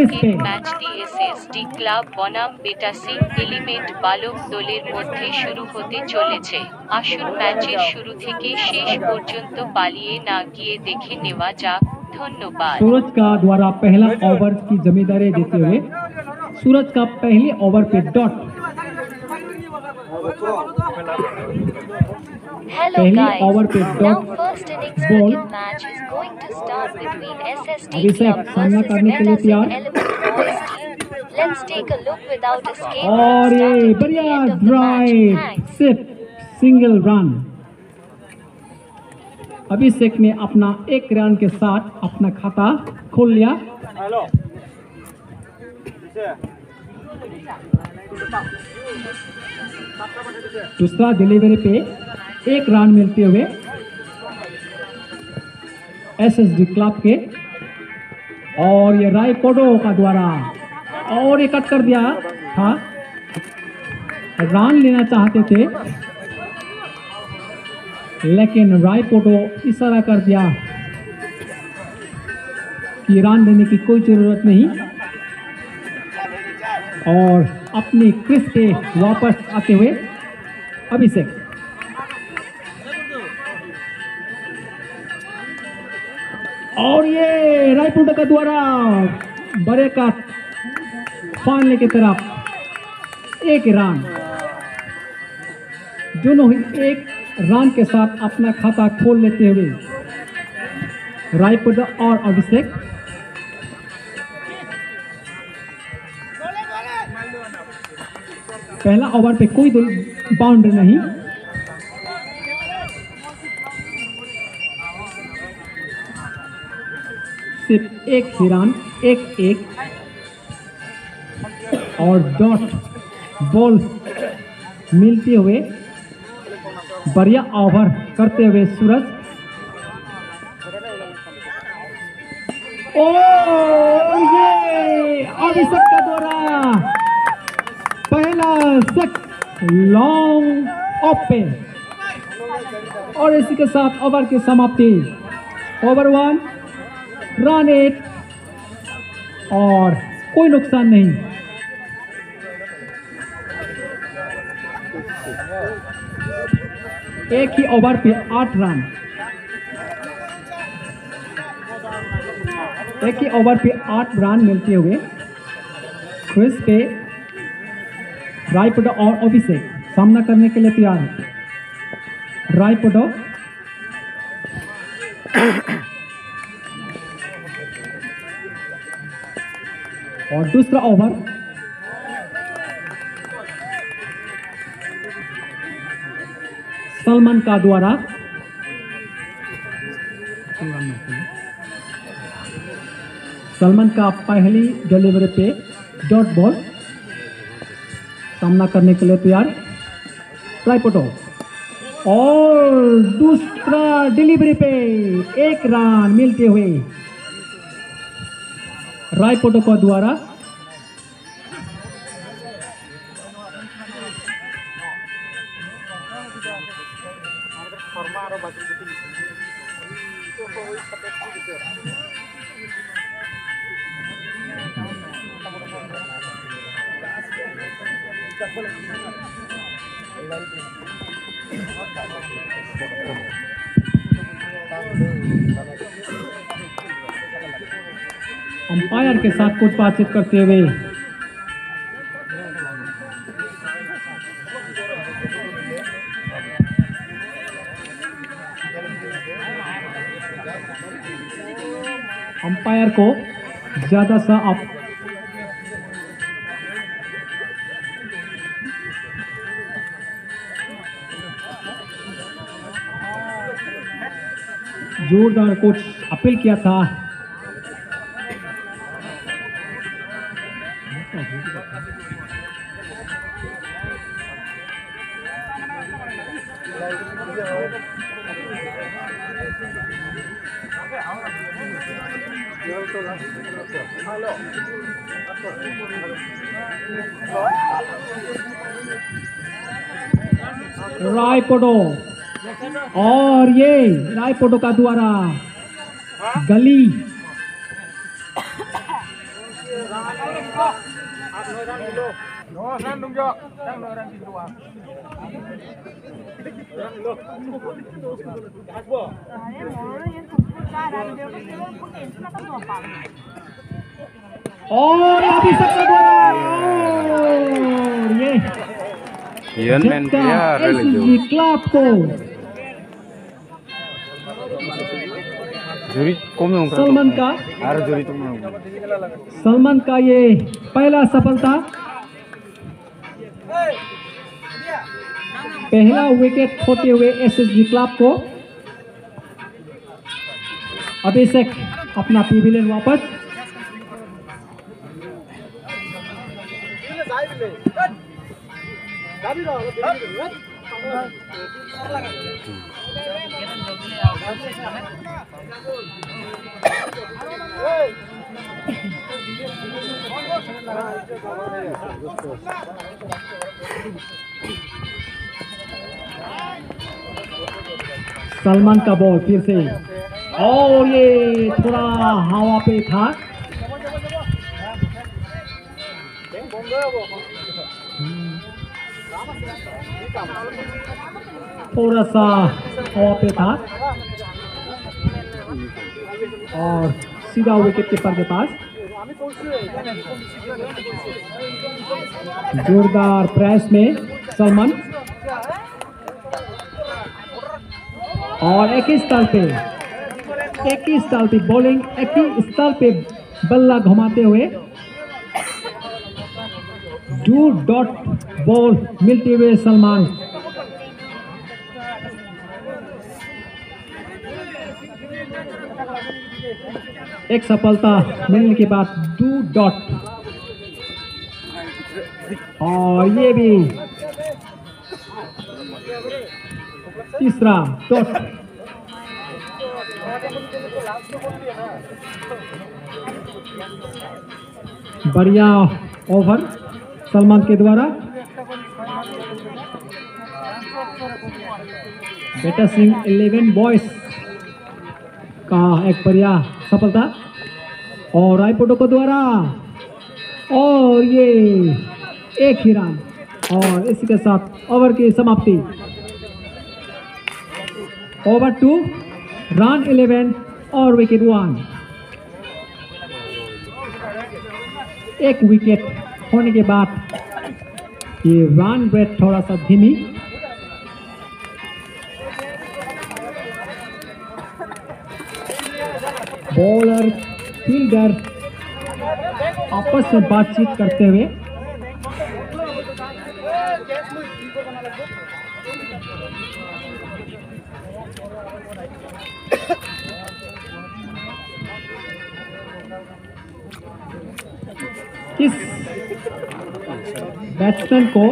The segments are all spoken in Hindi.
ক্রিকেট ম্যাচটি এসএসডি ক্লাব বনাম বেটাসি এলিমেন্ট বালক দলের মধ্যে শুরু হতে চলেছে। আসুন ম্যাচের শুরু থেকে শেষ পর্যন্ত পালিয়ে না গিয়ে দেখে নেওয়া যাক। धन्यवाद। सूरज का द्वारा पहला ओवर की जिम्मेदारी देते हुए सूरज का पहले ओवर पे dot. Hello guys, now first innings cricket match is going to start between SSD Club versus Betasy Element Boys team. Let's take a look without escape from और ये starting to the बढ़िया end of the match. Drive Thanks. सिर्फ सिंगल रन। अभिषेक ने अपना एक रन के साथ अपना खाता खोल लिया। दूसरा डिलीवरी पे एक रन मिलते हुए एसएसडी क्लब के, और ये रायपोडो का द्वारा और ये कट कर दिया था। रन लेना चाहते थे लेकिन रायपोडो इशारा कर दिया कि रन देने की कोई जरूरत नहीं, और अपनी क्रीज पे वापस आते हुए अभिषेक। और ये रायपोडो का द्वारा बड़े का फाइनल की तरफ एक रन, दोनों ही एक रन के साथ अपना खाता खोल लेते हुए रायपोडो और अभिषेक। पहला ओवर पे कोई बाउंड्री नहीं। सिर्फ एक ही रन, एक और डॉट बॉल मिलते हुए बढ़िया ओवर करते हुए सूरज। ये अभिषेक का द्वारा पहला सिक्स लॉन्ग ऑफ पे, और इसी के साथ ओवर की समाप्ति। ओवर 1 रन 8 और कोई नुकसान नहीं। एक ही ओवर पे 8 रन, एक ही ओवर पे 8 रन मिलते हुए क्रीज पे रायपोडो और अभिषेक सामना करने के लिए तैयार है। रायपोडो और दूसरा ओवर सलमान का द्वारा सलमान का पहली डिलीवरी पे डॉट बॉल सामना करने के लिए तैयार रायपोडो, और दूसरा डिलीवरी पे एक रन मिलते हुए रायपोडो का द्वारा। अंपायर के साथ कुछ बातचीत करते हुए अंपायर को ज्यादा सा आप जोरदार कुछ अपील किया था। रायपोडो, और ये रायपोडो का द्वारा गली और अभिषेक का द्वारा ये एसएसजी क्लब को सलमान का ये पहला सफलता, पहला विकेट खोते हुए एसएसजी क्लब को। अभिषेक अपना पवेलियन वापस। सलमान का बॉल फिर से, और ये थोड़ा हवा पे था। थोड़ा सा हवा पे था और सीधा विकेट कीपर के पास। जोरदार प्रयास में सलमान, और एक ही स्थल पे बॉलिंग, एक ही स्थल पे बल्ला घुमाते हुए डू डॉट बॉल मिलते हुए सलमान। एक सफलता मिलने के बाद डू डॉट, और ये भी तीसरा डॉट। बढ़िया ओवर सलमान के द्वारा। बेटा सिंह 11 बॉयज का एक बढ़िया सफलता, और रायपुर को द्वारा, और ये एक ही रन, और इसी के साथ ओवर की समाप्ति। ओवर 2, रन 11 और विकेट 1। एक विकेट होने के बाद ये रन रेट थोड़ा सा धीमी। बॉलर फील्डर आपस में बातचीत करते हुए। किस बैट्समैन को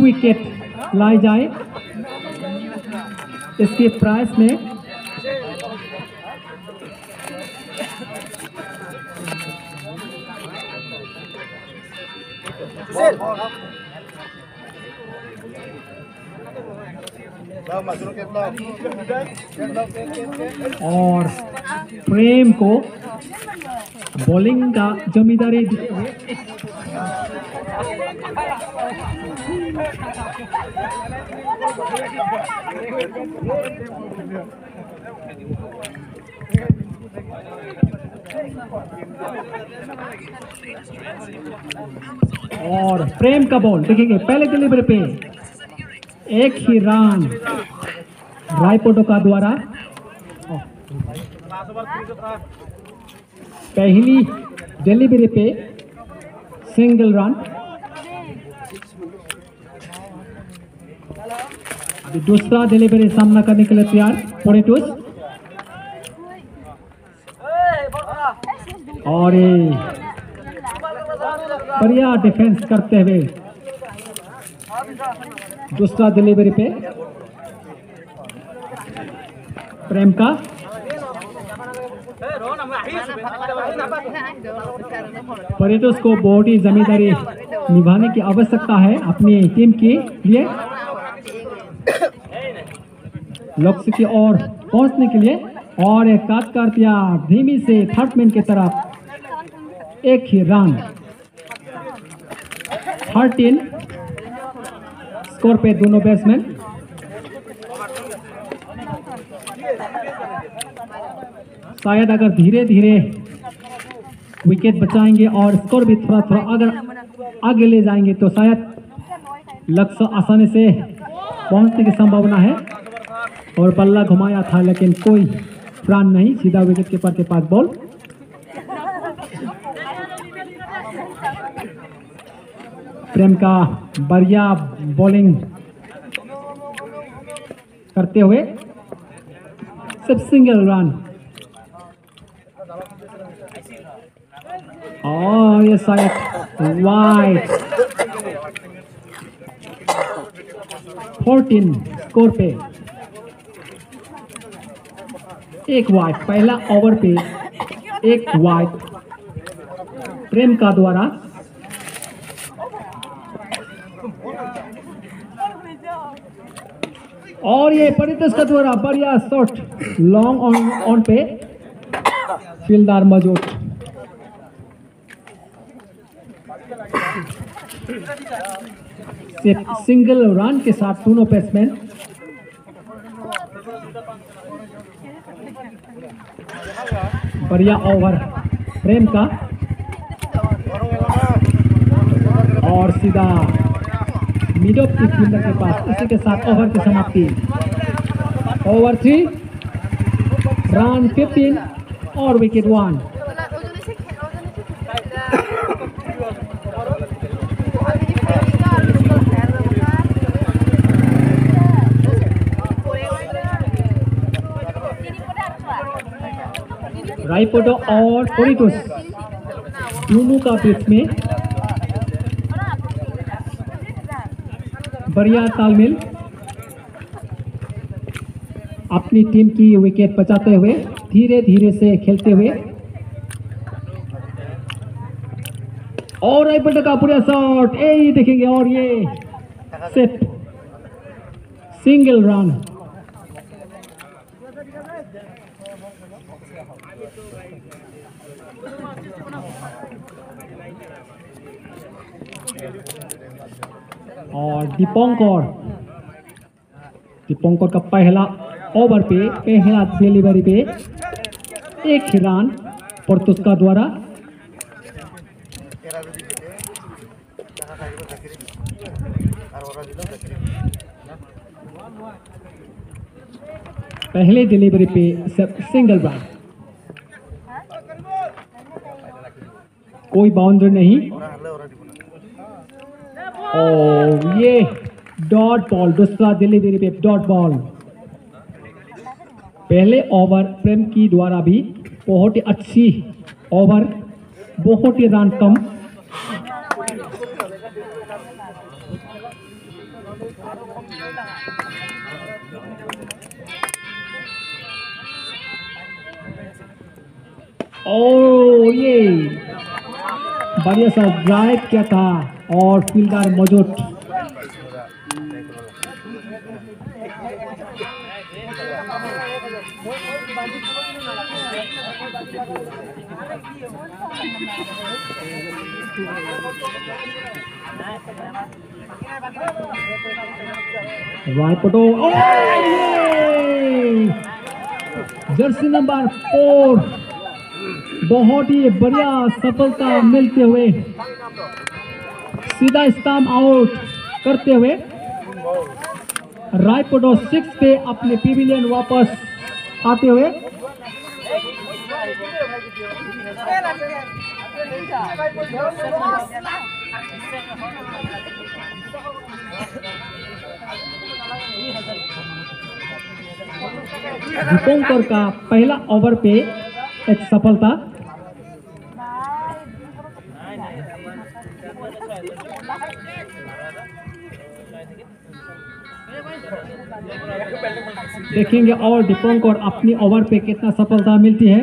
विकेट लाई जाए, इसके प्राइस में और प्रेम को बॉलिंग का जमींदारी देते हुए और प्रेम का बॉल देखेंगे पहले डिलीवरी पे एक ही रन रायपोटो का द्वारा। पहली डिलीवरी पे सिंगल रन। दूसरा डिलीवरी सामना करने के लिए तैयार पोरेटोस, और बढ़िया डिफेंस करते हुए दूसरा डिलीवरी पे प्रेम का। पोरेटोस को बहुत ही जिम्मेदारी निभाने की आवश्यकता है अपनी टीम के लिए। लक्ष्य की ओर पहुंचने के लिए और एक कट कर दिया धीमी से थर्ड मैन की तरफ, एक ही रन। 13 स्कोर पे दोनों बैट्समैन। शायद अगर धीरे धीरे विकेट बचाएंगे और स्कोर भी थोड़ा थोड़ा अगर आगे ले जाएंगे तो शायद लक्ष्य आसानी से पहुंचने की संभावना है। और बल्ला घुमाया था लेकिन कोई रन नहीं, सीधा विकेट कीपर के पास बॉल। प्रेम का बढ़िया बॉलिंग करते हुए सिर्फ सिंगल रन। और ये शायद वाइड। 14 स्कोर पे एक वाइड। पहला ओवर पे एक वाइड प्रेम का द्वारा। और ये परितोष का द्वारा बढ़िया शॉट लॉन्ग ऑन पे फील्डर मौजूद। सिर्फ सिंगल रन के साथ दोनों बैट्समैन। बढ़िया ओवर प्रेम का और सीधा मिड ऑफ की फील्डर के पास। इसी के साथ ओवर की समाप्ति। ओवर 3 रन 15 और विकेट 1। रायपोटो और परितोष दोनों का बीच में बढ़िया तालमेल। अपनी टीम की विकेट बचाते हुए धीरे धीरे से खेलते हुए। और रायपोटो का बढ़िया शॉट, ये देखेंगे और ये सेट सिंगल रन। और दीपंकर का पहला ओवर पे पहला डिलीवरी पे एक ही रन परितोष का द्वारा। पहले डिलीवरी पे सिंगल रन, कोई बाउंड्री नहीं। और ये डॉट बॉल, दूसरा डिलीवरी पे डॉट बॉल। पहले ओवर प्रेम की द्वारा भी बहुत ही अच्छी ओवर, बहुत ही रन कम। और ये बढ़िया सा ड्राइव किया था और फील्डर मौजूद। रायपोटो जर्सी नंबर 4 बहुत ही बढ़िया सफलता मिलते हुए सीधा स्टंप आउट करते हुए रायपोटो 6 पे अपने पेविलियन वापस आते हुए। दीपंकर का पहला ओवर पे एक सफलता। देखेंगे और दीपंकर अपनी ओवर पे कितना सफलता मिलती है।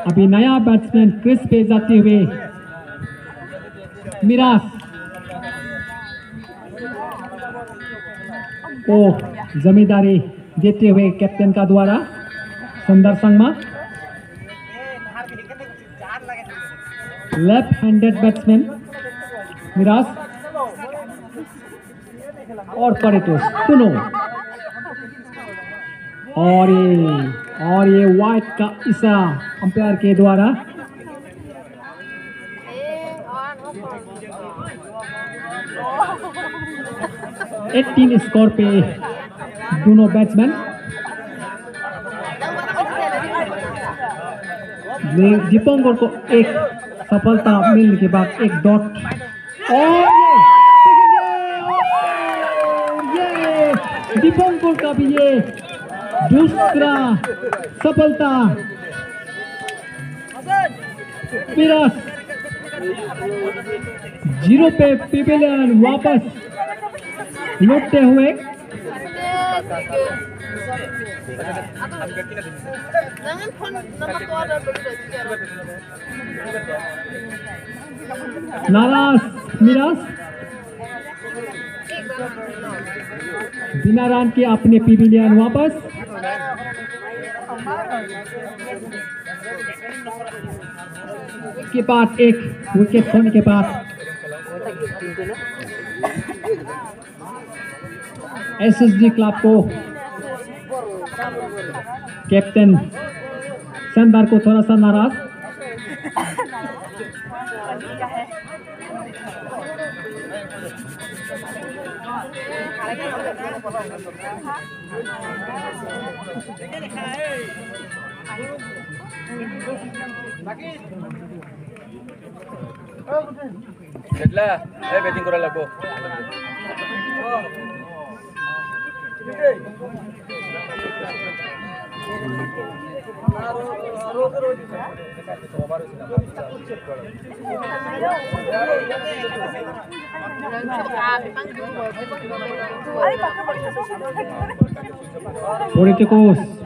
अभी नया बैट्समैन क्रीज पे जाते हुए मिराज को जमींदारी देते हुए कैप्टन का द्वारा। Sundar Sangma. Left-handed batsman Miraz और Paretos दोनों और ये वाइड का इशारा अंपायर के द्वारा। एक 18 स्कोर पे दोनों बैट्समैन। दीपंकर को एक सफलता मिलने के बाद एक डॉट और ये दीपंकर का भी ये दूसरा सफलता। मिराज 0 पे पेवेलियन वापस लौटते हुए। नाराज मिराज बिना रन के अपने पेवेलियन वापस। के बाद एक विकेट खोने के बाद एसएसडी क्लब को कैप्टन शानदार को थोड़ा सा नाराज। बैटिंग करा लगो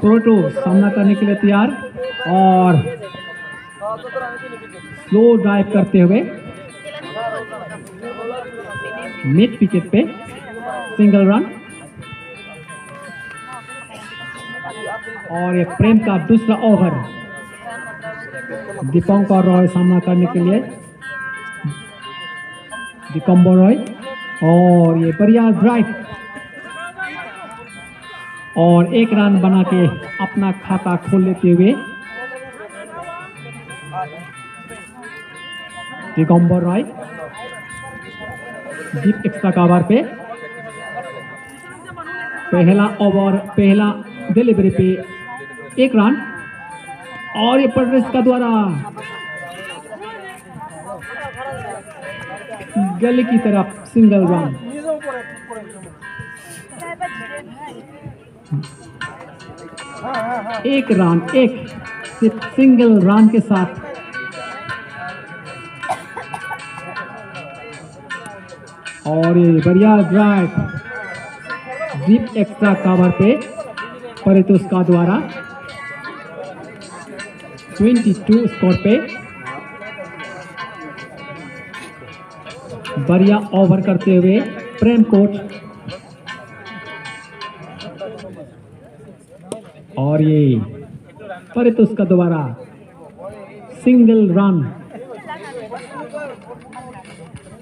पोरेटो सामना करने के लिए तैयार और स्लो ड्राइव करते हुए मिड विकेट पे सिंगल रन। और ये प्रेम का दूसरा ओवर दीपंकर रॉय सामना करने के लिए। दीपंकर रॉय और ये बढ़िया ड्राइव और एक रन बना के अपना खाता खोल लेते हुए Dipankar Roy deep extra cover पे पहला डिलीवरी पे एक रन और ये पटरेस का द्वारा गले की तरफ सिंगल रन। एक रन एक सिंगल रन के साथ और ये बढ़िया ड्राइव डीप एक्स्ट्रा कवर पे परितोष का द्वारा 22 स्कोर पे बढ़िया ओवर करते हुए प्रेम कोच और ये परितोष का द्वारा सिंगल रन।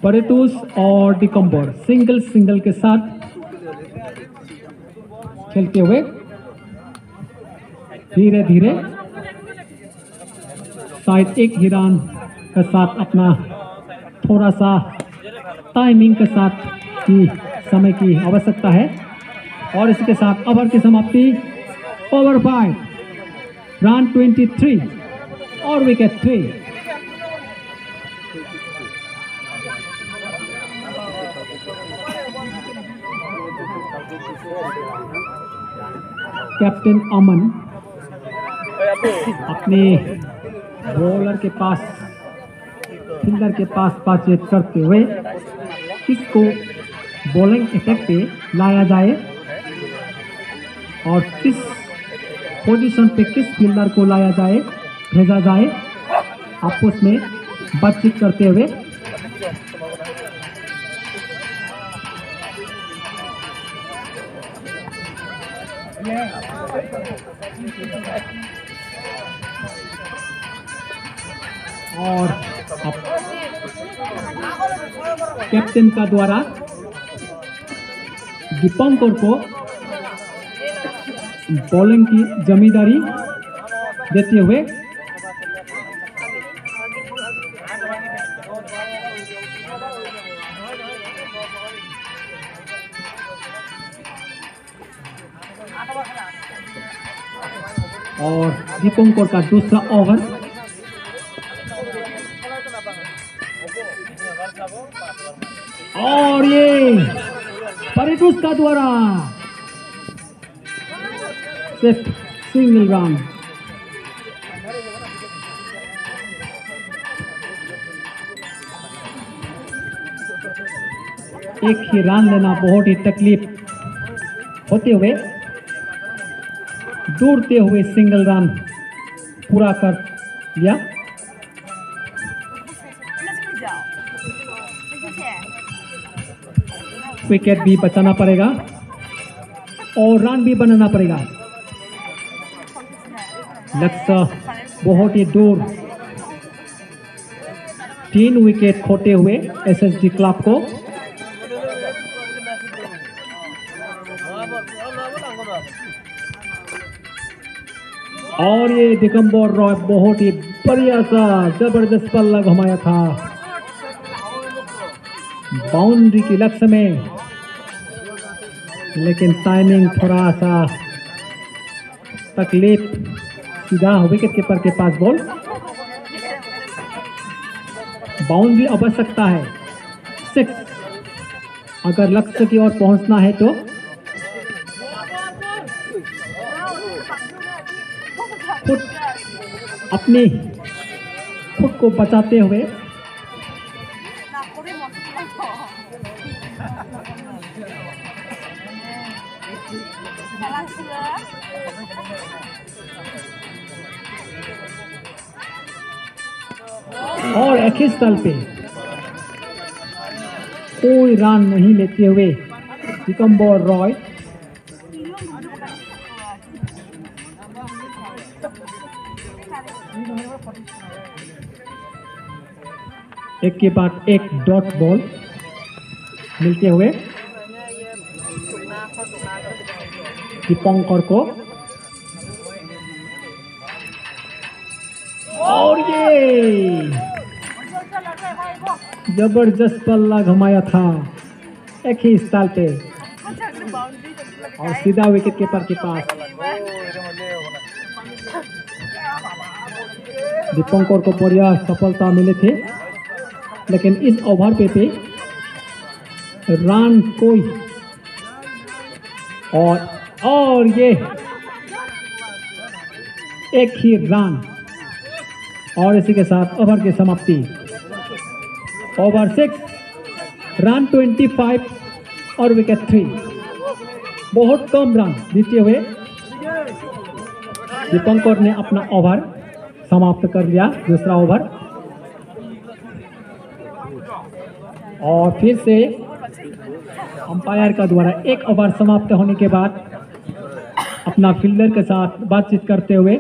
परितोष और दिगंबर सिंगल के साथ खेलते हुए धीरे धीरे शायद एक ही रन के साथ अपना थोड़ा सा टाइमिंग के साथ की समय की आवश्यकता है। और इसके साथ ओवर की समाप्ति। ओवर 5 रन 23 और विकेट 3। कैप्टन अमन अपने बॉलर के पास फील्डर के पास बातचीत करते हुए किसको बॉलिंग अटैक पे लाया जाए और किस पोजीशन पे किस फील्डर को लाया जाए भेजा जाए आपस में बातचीत करते हुए। और अब कैप्टन का द्वारा दीपंकर को बॉलिंग की जिम्मेदारी देते हुए और दीपंकर का दूसरा ओवर और ये परिटूस का द्वारा सिर्फ सिंगल रन। एक ही रन लेना बहुत ही तकलीफ होते हुए दौड़ते हुए सिंगल रन पूरा कर लिया। विकेट भी बचाना पड़ेगा और रन भी बनाना पड़ेगा। लक्ष्य बहुत ही दूर, 3 विकेट खोते हुए एसएसडी क्लब को। और ये दिगंबर रॉय बहुत ही बढ़िया सा जबरदस्त पल्ला घुमाया था बाउंड्री की लक्ष्य में, लेकिन टाइमिंग थोड़ा सा तकलीफ। सीधा विकेट कीपर के पास बॉल, बाउंड्री आवश्यकता है 6 अगर लक्ष्य की ओर पहुंचना है तो। अपने खुद को बचाते हुए और एक ही स्थल पे कोई रन नहीं लेते हुए दिगंबर रॉय एक के बाद एक डॉट बॉल मिलते हुए दीपंकर को। और ये जबरदस्त पल्ला घुमाया था एक ही स्थान पे और सीधा विकेट कीपर के पास। दीपंकर को बढ़िया सफलता मिले थे, लेकिन इस ओवर पे रन कोई और ये एक ही रन और इसी के साथ ओवर की समाप्ति। ओवर 6 रन 25 और विकेट 3। बहुत कम रन जीते हुए दीपंकर ने अपना ओवर समाप्त कर लिया, दूसरा ओवर। और फिर से अंपायर का द्वारा एक ओवर समाप्त होने के बाद अपना फील्डर के साथ बातचीत करते हुए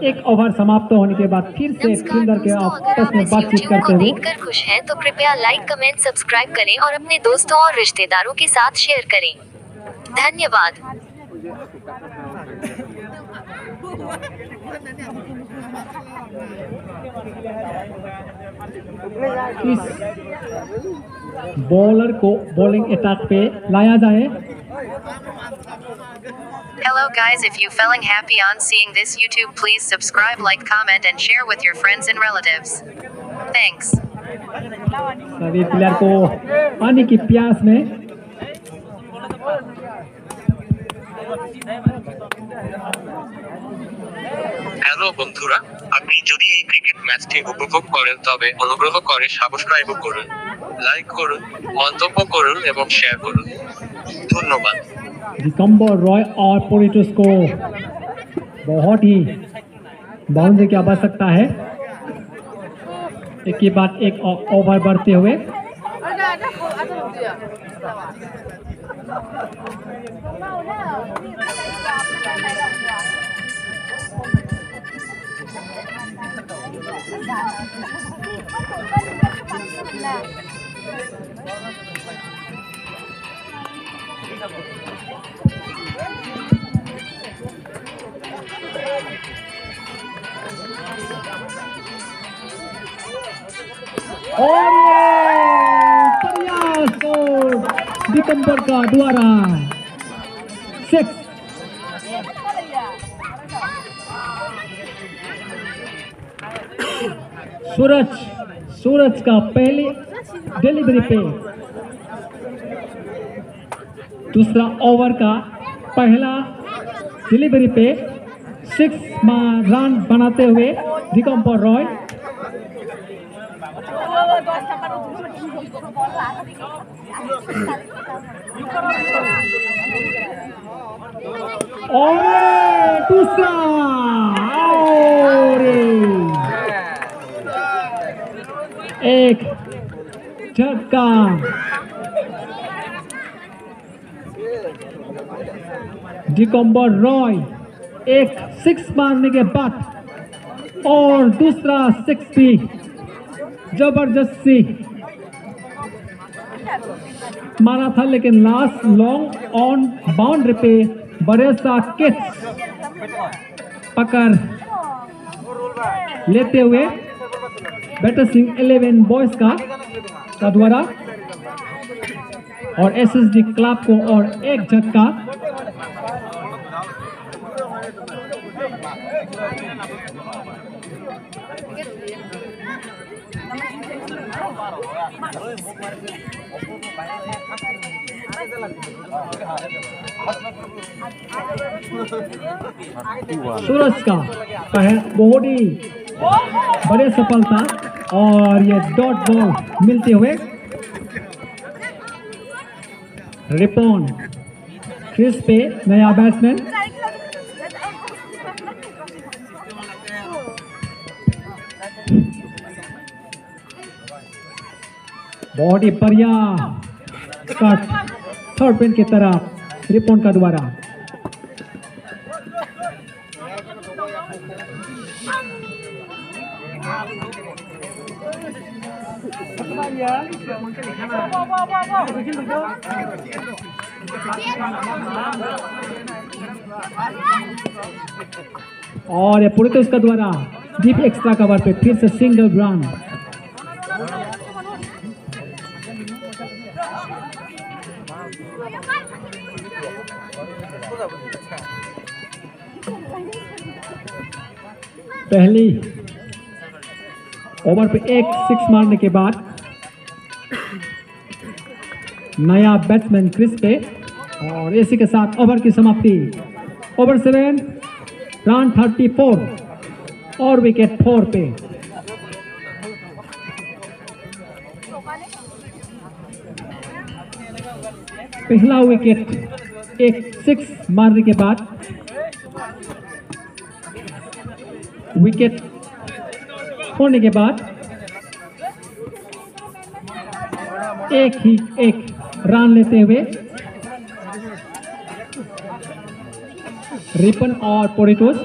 एक ओवर समाप्त होने के बाद फिर से फील्डर के आपस में बातचीत करते हुए देखकर खुश हैं तो कृपया लाइक, कमेंट, सब्सक्राइब करें और अपने दोस्तों और रिश्तेदारों के साथ शेयर करें। धन्यवाद। इस बॉलर को बॉलिंग अटैक पे लाया जाए। Hello guys, if you feeling happy on seeing this YouTube, please subscribe, like, comment and share with your friends and relatives. Thanks. सभी प्लेयर को पानी की प्यास में হ্যালো বন্ধুরা, আপনি যদি এই ক্রিকেট ম্যাচটি উপভোগ করেন তবে অনুগ্রহ করে সাবস্ক্রাইব করুন, লাইক করুন, মন্তব্য করুন এবং শেয়ার করুন। ধন্যবাদ। दिगंबर रॉय और पोरिटोस को बहुत ही बाउंड्री की आवश्यकता है। एक के बाद एक ओवर बढ़ते हुए और प्रयास और दिगंबर का द्वारा 6 सूरज का पहले डिलीवरी पे दूसरा ओवर का पहला डिलीवरी पे 6 रन बनाते हुए दिगंबर रॉय और दूसरा और एक झटका दिगंबर रॉय एक 6 मारने के बाद और दूसरा 6 भी जबरदस्ती मारा था, लेकिन लास्ट लॉन्ग ऑन बाउंड्री पे बड़े सा कैच पकड़ लेते हुए बैटर सिंह 11 बॉयज का द्वारा और एसएसडी क्लब को और एक झटका सूरज का बहुत ही बड़े सफलता और ये डॉट बॉल मिलते हुए रिपॉन क्रिस पे नया बैट्समैन बहुत ही बढ़िया कट थर्ड पिन की तरफ रिपॉन का द्वारा और ये पूरे तो इसका द्वारा डीप एक्स्ट्रा कवर पे फिर से सिंगल रन पहली ओवर पे एक 6 मारने के बाद नया बैट्समैन क्रिस पे और इसी के साथ ओवर की समाप्ति। ओवर 7 रन 34 और विकेट 4 पे। पहला विकेट एक 6 मारने के बाद विकेट होने के बाद एक रन लेते हुए रिपन और पोरिटोस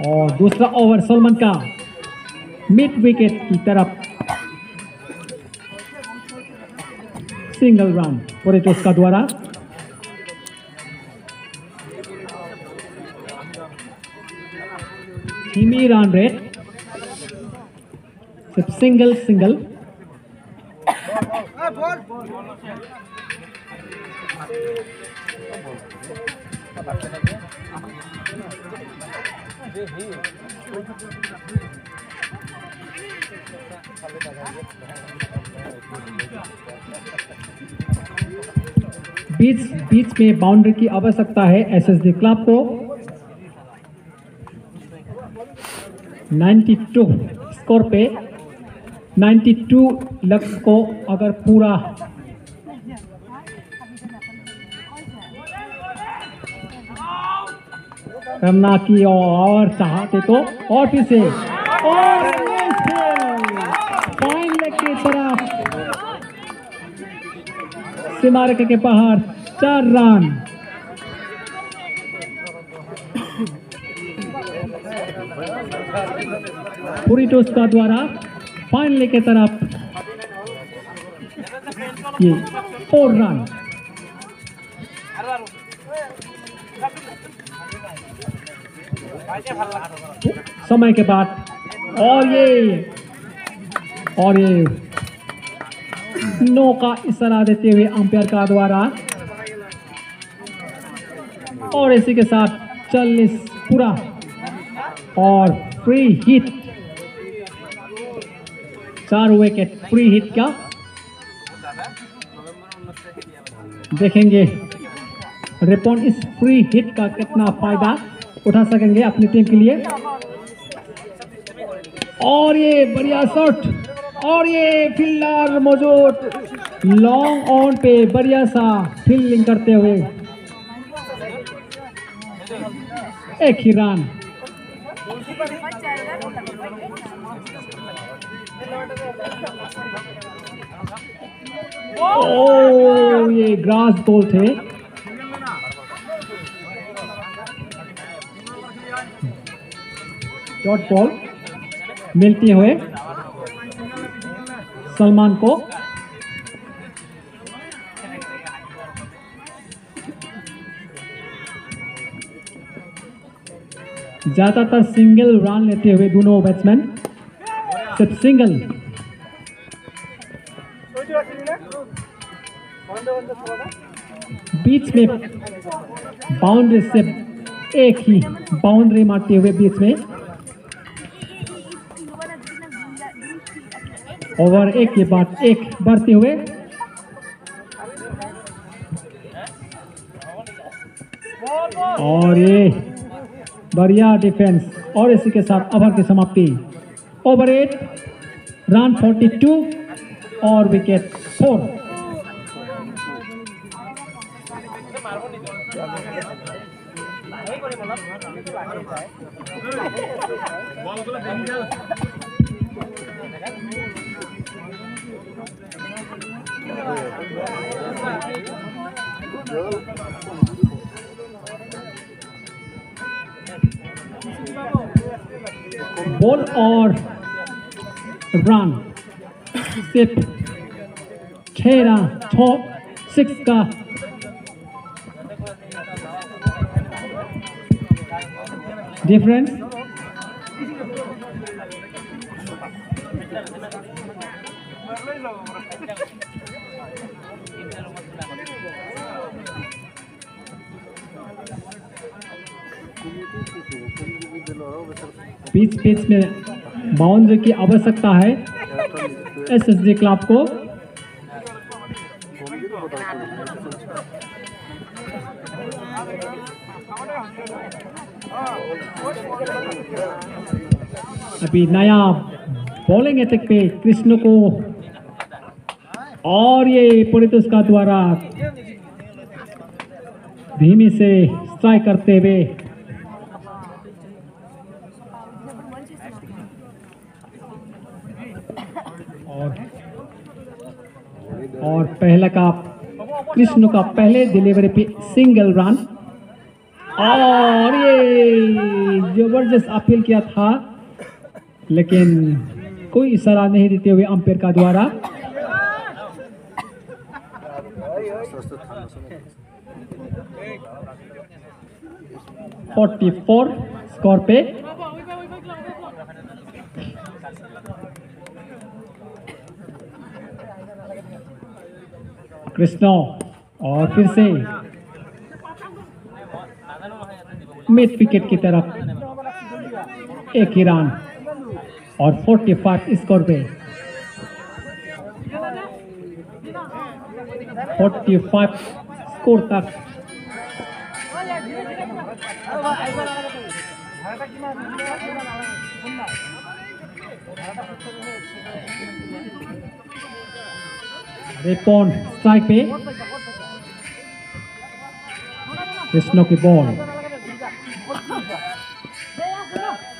और दूसरा ओवर सलमान का मिड विकेट की तरफ सिंगल रन पोरिटोस का द्वारा धीमी रन रेट, सिर्फ सिंगल सिंगल। बीच में बाउंड्री की आवश्यकता है एसएसडी क्लब को। 92 स्कोर पे 92 लक्ष्य को अगर पूरा करना की और चाहते तो और फिर से और फाइन लेग की तरफ सीमा रेखा के बाहर 4 रन। पूरी टोस्का द्वारा फाइन लेग के तरफ ये 4 रन। समय के बाद और ये नो का इशारा देते हुए अंपायर का द्वारा और इसी के साथ 40 पूरा और free hit, 4 wicket free hit का। देखेंगे रिपोन इस फ्री हिट का कितना फायदा उठा सकेंगे अपनी टीम के लिए। और ये बढ़िया शॉट और ये फील्डर मौजूद लॉन्ग ऑन पे बढ़िया सा फील्डिंग करते हुए 1 ही रन। ओ ये ग्रास बॉल थे। डॉट बॉल मिलती हुए सलमान को। ज्यादातर सिंगल रन लेते हुए दोनों बैट्समैन, सिर्फ सिंगल। बीच में बाउंड्री से एक ही बाउंड्री मारते हुए बीच में ओवर 1 के बाद 1 बढ़ते हुए और ये बढ़िया डिफेंस और इसी के साथ ओवर की समाप्ति। ओवर 8 रन 42 और विकेट 4। बॉल और रन सिर्फ 6 का डिफरेंस। पिच में बाउंड्री की आवश्यकता है एसएसजी क्लब को। अभी नया बॉलिंग अटैक पे कृष्ण को और ये परितोष का द्वारा धीमी से स्ट्राइक करते हुए और पहला का कृष्ण का पहले डिलीवरी पे सिंगल रन और ये जबरदस्त अपील किया था लेकिन कोई इशारा नहीं देते हुए अंपायर का द्वारा। स्कोर पे कृष्णा और फिर से मिड विकेट की तरफ एक ही रन और 45 स्कोर पे 45 स्कोर तक रिपोन स्ट्राइक पे कृष्णा की बॉल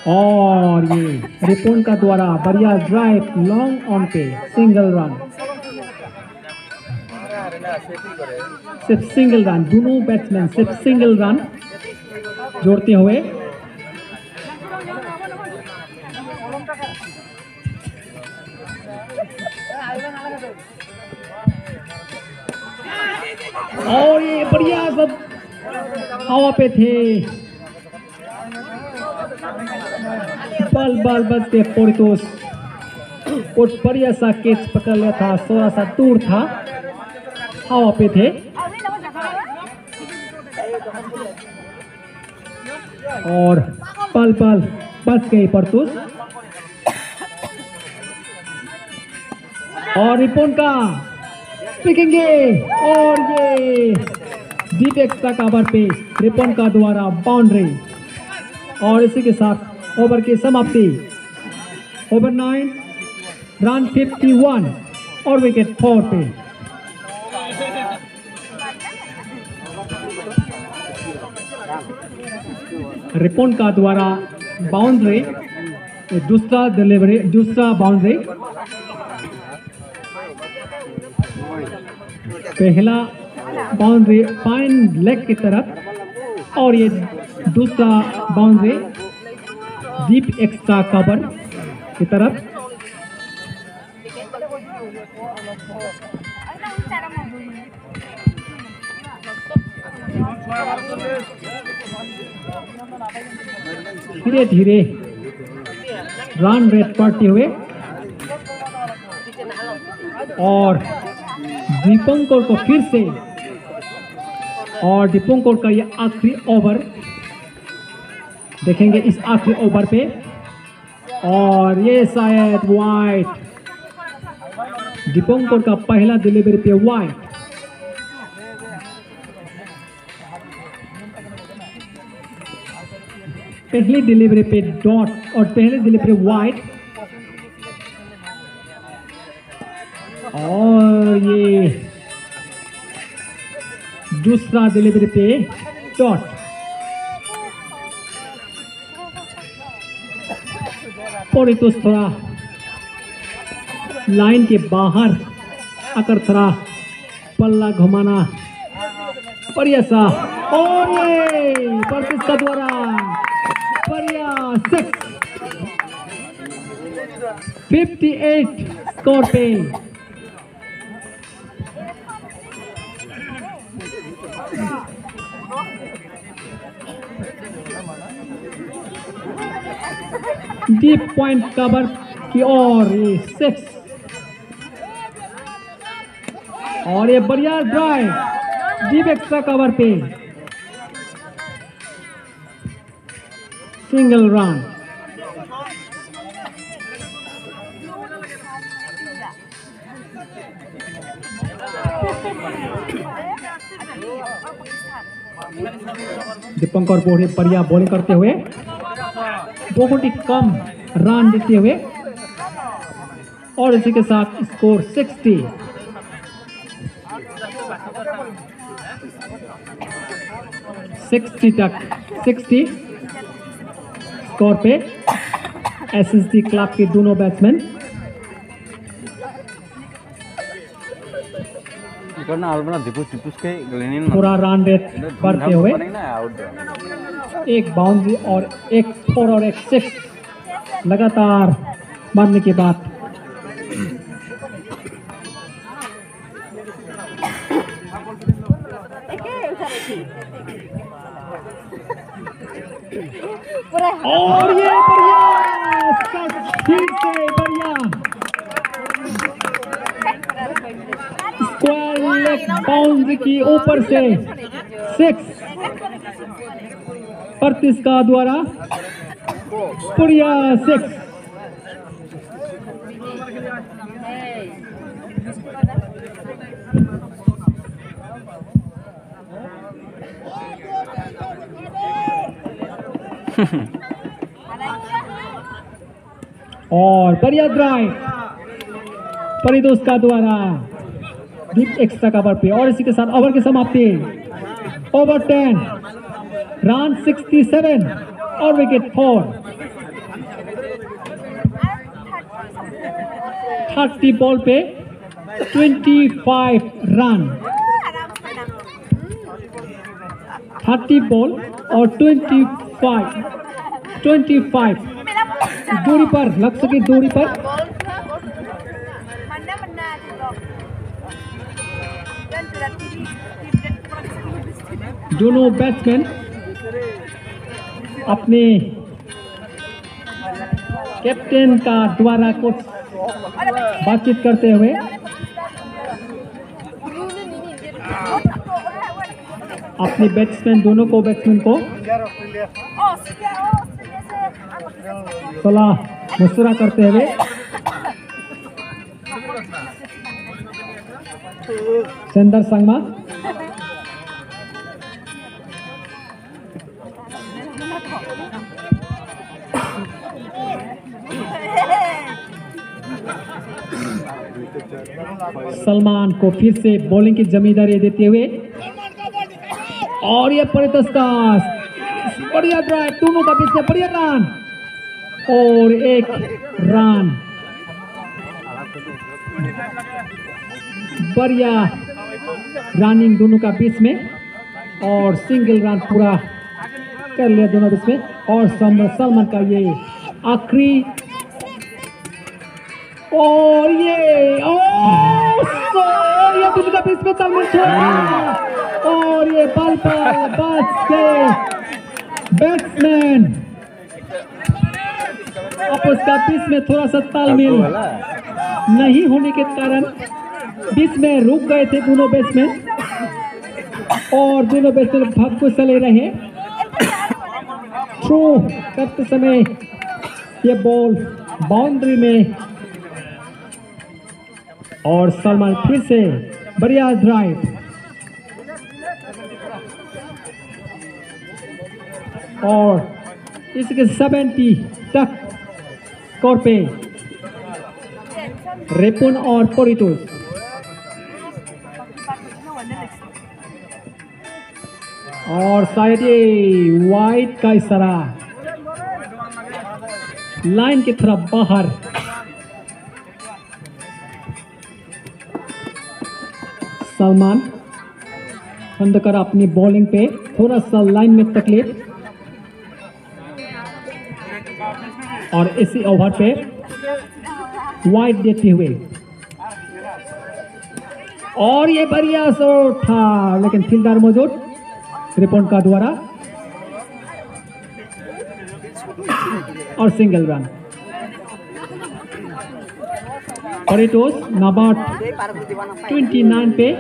और ये रिपोन का द्वारा बढ़िया ड्राइव लॉन्ग ऑन पे सिंगल रन सिर्फ सिंगल रन दोनों बैट्समैन सिर्फ सिंगल रन जोड़ते हुए और ये बढ़िया सब हवा पे थे बल बजते पोरितोस और बढ़िया सा कैच पकड़ लिया था थोड़ा सा दूर था हवा पे थे और पल बच गई पोरितोस और रिपोन का फेंकेंगे और ये डीप एक्स्ट्रा कवर पे रिपोन का द्वारा बाउंड्री और इसी के साथ ओवर की समाप्ति ओवर 9 रन 51 और विकेट 4 पे रिपोन का द्वारा बाउंड्री दूसरा बाउंड्री पहला बाउंड्री फाइन लेग की तरफ और ये दूसरा बाउंड्री डीप एक्स्ट्रा कवर की तरफ धीरे धीरे रन रेट बढ़ते हुए और दीपंकर को फिर से और दीपंकर का ये आखिरी ओवर देखेंगे इस आखिरी ओवर पे और ये शायद वाइट दीपंकर का पहला डिलीवरी पे वाइट पहली डिलीवरी पे डॉट और पहले डिलीवरी वाइट और ये दूसरा डिलीवरी पे डॉट पोरितोस थोड़ा लाइन के बाहर आकर थोड़ा पल्ला घुमाना बढ़िया सा और ये पोरितोस का द्वारा बढ़िया 58 स्कोर पे डीप पॉइंट कवर की और ये 6 और ये बढ़िया ड्राइव डीप एक्स्ट्रा कवर पे सिंगल रन दीपंकर बढ़िया बॉलिंग करते हुए बहुत ही कम रन देते हुए और इसी के साथ स्कोर 60 तक 60 स्कोर पे एसएसडी क्लब के दोनों बैट्समैन पूरा रन रेट बढ़ते हुए एक बाउंड्री और एक 4 और एक 6 लगातार मारने के बाद और ये बढ़िया फिर से बढ़िया स्क्वायर एक बाउंड्री की ऊपर से 6 प्रतिष्का द्वारा पुरिया 6। और बढ़िया ड्राइव परितोष का द्वारा डीप एक्स्ट्रा कवर पे, और इसी के साथ ओवर की समाप्ति। ओवर 10 रन 67 और विकेट 4। 30 बॉल पे 25 रन। 30 बॉल और 25 दूरी पर, लक्ष्य की दूरी पर दोनों बैट्समैन अपने कैप्टन का द्वारा कुछ बातचीत करते हुए अपने बैट्समैन को सलाह मशवरा करते हुए सेंदर संगमा सलमान को फिर से बॉलिंग की जिम्मेदारी देते हुए, और ये बढ़िया ड्राइव, दोनों का बीच में बढ़िया रन और 1 रन। बढ़िया रनिंग दोनों का बीच में और सिंगल रन पूरा कर लिया दोनों बीच में। और सलमान का ये आखिरी, और ये दोनों का बीच में सलमान छोड़ा, और ये बॉल पर बच गए बैट्समैन। आपस का बीच में थोड़ा सा तालमेल नहीं होने के कारण बीच में रुक गए थे दोनों बैट्समैन, और दोनों बैट्समैन भाग को चले रहे। थ्रो करते समय ये बॉल बाउंड्री में, और सलमान फिर से बढ़िया ड्राइव, और इसके 70 तक स्कोर पे रेपुन और परितोष। और शायद ये वाइड का इशारा, लाइन की तरफ बाहर। सलमान खंडकर अपनी बॉलिंग पे थोड़ा सा लाइन में तकलीफ, और इसी ओवर पे वाइड देते हुए, और ये बढ़िया शॉट था लेकिन फील्डर मौजूद रिपोर्ट का द्वारा, और सिंगल रन। परितोष नंबर 29 पे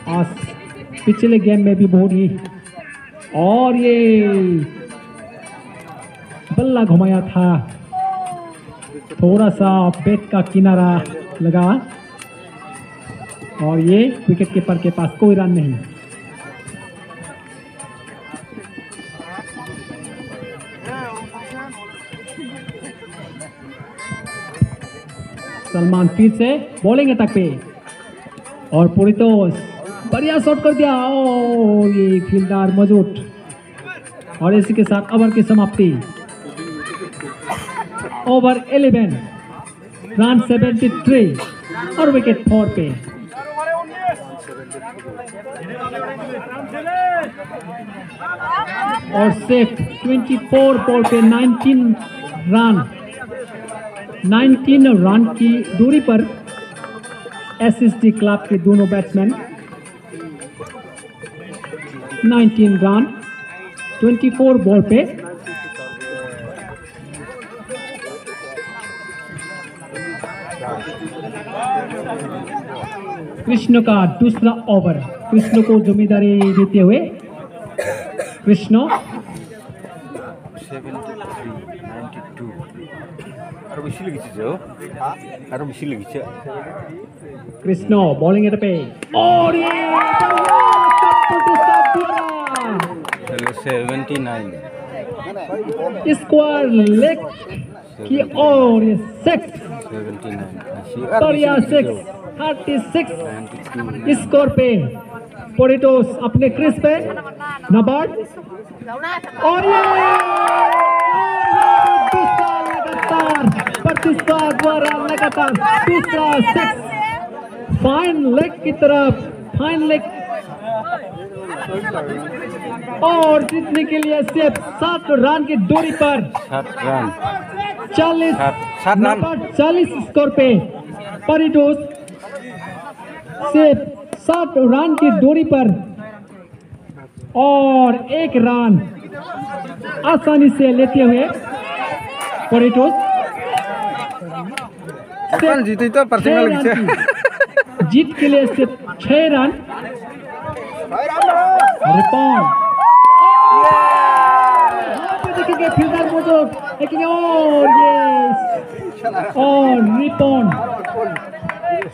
आज पिछले गेम में भी बहुत ही, और ये बल्ला घुमाया था, थोड़ा सा बैट का किनारा लगा, और ये विकेट कीपर के पास कोई रन नहीं। सलमान फिर से बॉलिंग अटैक पे, और परितोष बढ़िया शॉट कर दिया, और ये फील्डर मौजूद, और इसी के साथ ओवर की समाप्ति। ओवर 11 रन 73 और विकेट 4 पे। और सिर्फ 24 बॉल पे 19 रन की दूरी पर एसएसडी क्लब के दोनों बैट्समैन 19 रन 24 बॉल पे। कृष्ण का दूसरा ओवर, कृष्ण को जिम्मेदारी देते हुए कृष्ण 73-92 আরো বেশি লেগেছে যে আরো বেশি লেগেছে कृष्ण बॉलिंग एट पे और ये তাহলে 79 स्क्वायर लेग की और ये 6 79 और यह 6 36 स्कोर पे पोटेटोस अपने क्रीज पे नंबर और ये दूसरा लगातार प्रतिष्ठा द्वारा लगातार दूसरा 6 फाइन लेग की तरफ फाइन लेग और जीतने के लिए सिर्फ 7 रन की दूरी पर 7 রান 40 7 रन 40 स्कोर पे पोटेटोस सिर्फ 7 रन की दूरी पर और 1 रन आसानी से लेते हुए पोटेटोस এখন জিতেই তো পারছে না লেগেছে जीत के लिए सिर्फ 6 रन रिपॉन देखेंगे फील्डर मौजूद लेकिन और रिपॉन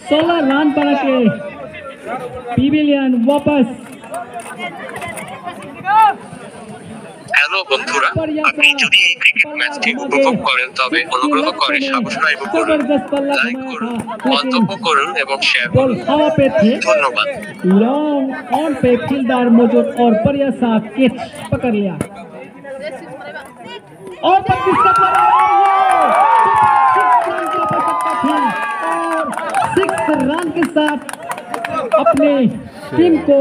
16 रन बना के पिविलियन वापस। হ্যালো বন্ধুরা, আপনি যদি এই ক্রিকেট ম্যাচটি উপভোগ করেন তবে অনুগ্রহ করে সাবস্ক্রাইব করুন, লাইক করুন, মন্তব্য করুন এবং শেয়ার बॉल করুন। हवा पे थे, ধন্যবাদ। लॉन्ग ऑन पे फील्डर मौजूद और बढ़िया सा कैच पकड़ लिया और 25 का और 6 रन के साथ अपने टीम को